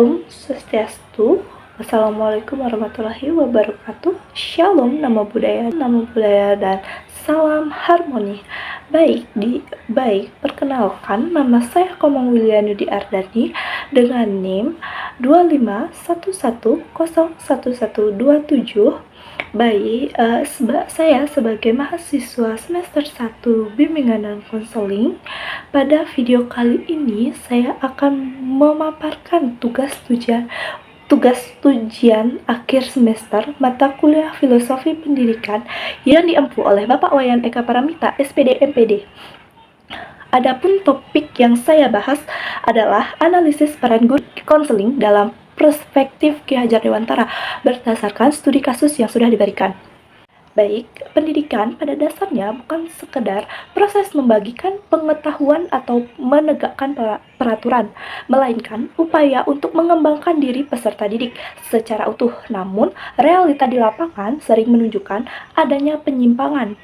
Om Swastiastu. Assalamualaikum warahmatullahi wabarakatuh. Shalom, nama budaya dan salam harmoni. Baik, perkenalkan, nama saya Komang Wilianudi Ardani dengan NIM 251101127. Saya sebagai mahasiswa semester 1 Bimbingan dan Konseling. Pada video kali ini saya akan memaparkan tugas ujian akhir semester mata kuliah Filosofi Pendidikan yang diempu oleh Bapak Wayan Eka Paramita, SPD MPD. Adapun topik yang saya bahas adalah analisis peran guru konseling dalam perspektif Ki Hajar Dewantara berdasarkan studi kasus yang sudah diberikan. Baik, pendidikan pada dasarnya bukan sekedar proses membagikan pengetahuan atau menegakkan peraturan, melainkan upaya untuk mengembangkan diri peserta didik secara utuh. Namun, realita di lapangan sering menunjukkan adanya penyimpangan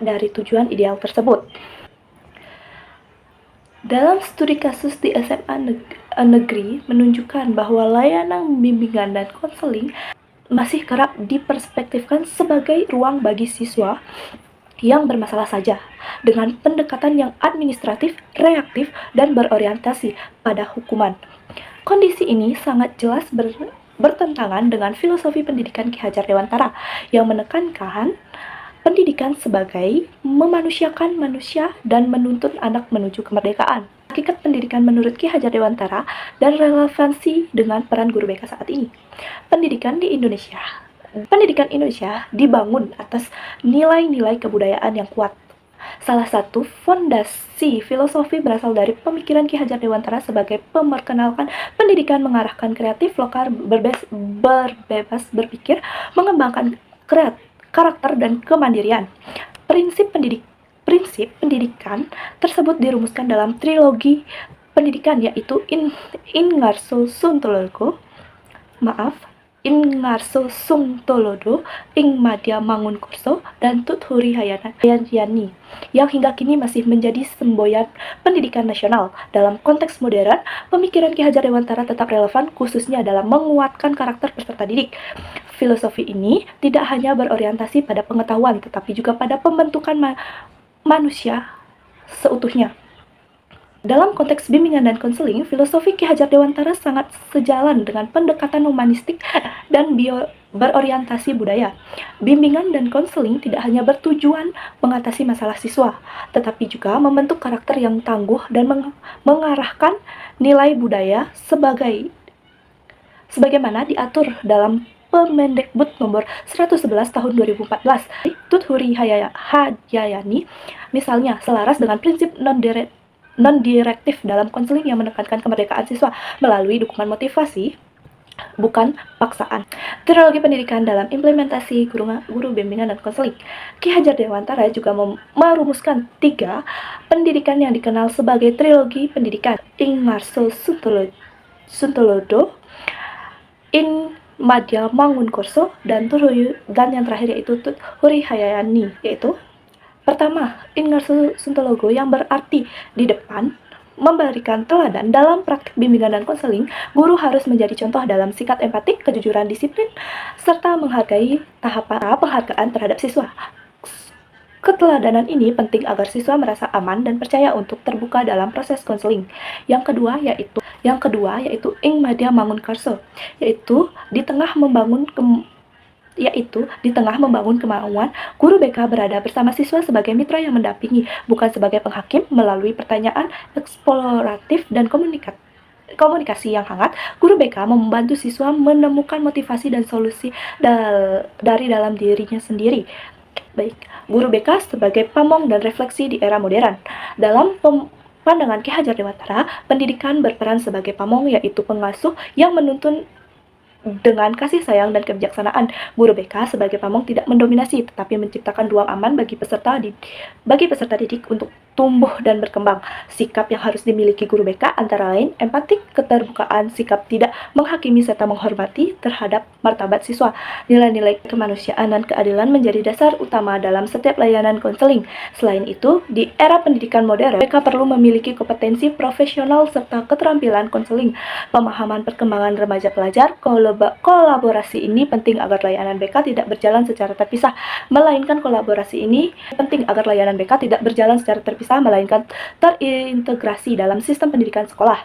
dari tujuan ideal tersebut. Dalam studi kasus di SMA negeri menunjukkan bahwa layanan bimbingan dan konseling masih kerap diperspektifkan sebagai ruang bagi siswa yang bermasalah saja, dengan pendekatan yang administratif, reaktif, dan berorientasi pada hukuman. Kondisi ini sangat jelas bertentangan dengan filosofi pendidikan Ki Hajar Dewantara yang menekankan pendidikan sebagai memanusiakan manusia dan menuntun anak menuju kemerdekaan. Hakikat pendidikan menurut Ki Hajar Dewantara dan relevansi dengan peran guru BK saat ini. Pendidikan Indonesia dibangun atas nilai-nilai kebudayaan yang kuat. Salah satu fondasi filosofi berasal dari pemikiran Ki Hajar Dewantara sebagai pemerkenalkan pendidikan mengarahkan kreatif, lokal, berbebas berpikir, mengembangkan karakter dan kemandirian. Prinsip pendidikan tersebut dirumuskan dalam trilogi pendidikan, yaitu Ingarso Suntolodo, Ing Madya Mangunkursho, dan Tuthuri Hayayani, yang hingga kini masih menjadi semboyan pendidikan nasional. Dalam konteks modern, pemikiran Ki Hajar Dewantara tetap relevan, khususnya dalam menguatkan karakter peserta didik. Filosofi ini tidak hanya berorientasi pada pengetahuan, tetapi juga pada pembentukan manusia seutuhnya. Dalam konteks bimbingan dan konseling, filosofi Ki Hajar Dewantara sangat sejalan dengan pendekatan humanistik dan berorientasi budaya. Bimbingan dan konseling tidak hanya bertujuan mengatasi masalah siswa, tetapi juga membentuk karakter yang tangguh dan mengarahkan nilai budaya sebagaimana diatur dalam Permendikbud nomor 111 tahun 2014. Tuthuri Hayayani misalnya selaras dengan prinsip non-direktif dalam konseling yang menekankan kemerdekaan siswa melalui dukungan motivasi, bukan paksaan. Trilogi pendidikan dalam implementasi guru bimbingan dan konseling. Ki Hajar Dewantara juga merumuskan 3 pendidikan yang dikenal sebagai trilogi pendidikan. Ingarso Suntolodo, In Madya Mangunkursho, dan yang terakhir yaitu Tuthuri Hayayani, yaitu pertama, Ingarso Suntolodo yang berarti di depan, memberikan teladan dalam praktik bimbingan dan konseling. Guru harus menjadi contoh dalam sikap empatik, kejujuran, disiplin, serta menghargai tahapan penghargaan terhadap siswa. Keteladanan ini penting agar siswa merasa aman dan percaya untuk terbuka dalam proses konseling. Yang kedua yaitu Ing Madya Mangunkursho, yaitu di tengah membangun kemauan, guru BK berada bersama siswa sebagai mitra yang mendampingi, bukan sebagai penghakim. Melalui pertanyaan eksploratif dan komunikasi yang hangat, guru BK membantu siswa menemukan motivasi dan solusi dari dalam dirinya sendiri. Baik, guru BK sebagai pamong dan refleksi di era modern. Dalam pandangan Ki Hajar Dewantara, pendidikan berperan sebagai pamong, yaitu pengasuh yang menuntun dengan kasih sayang dan kebijaksanaan. Guru BK sebagai pamong tidak mendominasi, tetapi menciptakan ruang aman bagi peserta didik untuk tumbuh dan berkembang. Sikap yang harus dimiliki guru BK antara lain empatik, keterbukaan, sikap tidak menghakimi serta menghormati terhadap martabat siswa. Nilai-nilai kemanusiaan dan keadilan menjadi dasar utama dalam setiap layanan konseling. Selain itu, di era pendidikan modern, BK perlu memiliki kompetensi profesional serta keterampilan konseling. Pemahaman perkembangan remaja pelajar, kolaborasi ini penting agar layanan BK tidak berjalan secara terpisah, melainkan terintegrasi dalam sistem pendidikan sekolah.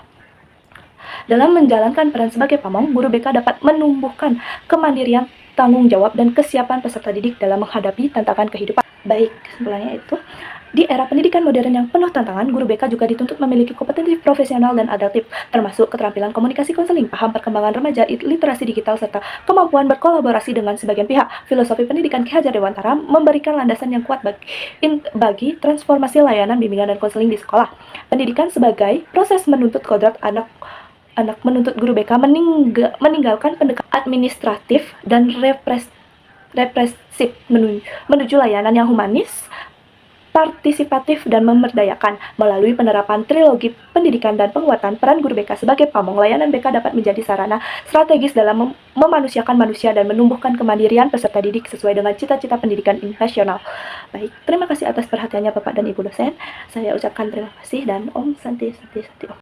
Dalam menjalankan peran sebagai pamong, guru BK dapat menumbuhkan kemandirian, tanggung jawab, dan kesiapan peserta didik dalam menghadapi tantangan kehidupan. Baik, kesimpulannya itu, di era pendidikan modern yang penuh tantangan, guru BK juga dituntut memiliki kompetensi profesional dan adaptif, termasuk keterampilan komunikasi konseling, paham perkembangan remaja, literasi digital, serta kemampuan berkolaborasi dengan sebagian pihak. Filosofi pendidikan Ki Hajar Dewantara memberikan landasan yang kuat bagi transformasi layanan bimbingan dan konseling di sekolah. Pendidikan sebagai proses menuntut kodrat anak menuntut guru BK meninggalkan pendekatan administratif dan represif menuju layanan yang humanis, partisipatif, dan memberdayakan. Melalui penerapan trilogi pendidikan dan penguatan peran guru BK sebagai pamong, layanan BK dapat menjadi sarana strategis dalam memanusiakan manusia dan menumbuhkan kemandirian peserta didik sesuai dengan cita-cita pendidikan nasional. Baik, terima kasih atas perhatiannya Bapak dan Ibu dosen. Saya ucapkan terima kasih dan Om Santi Santi Santi Om.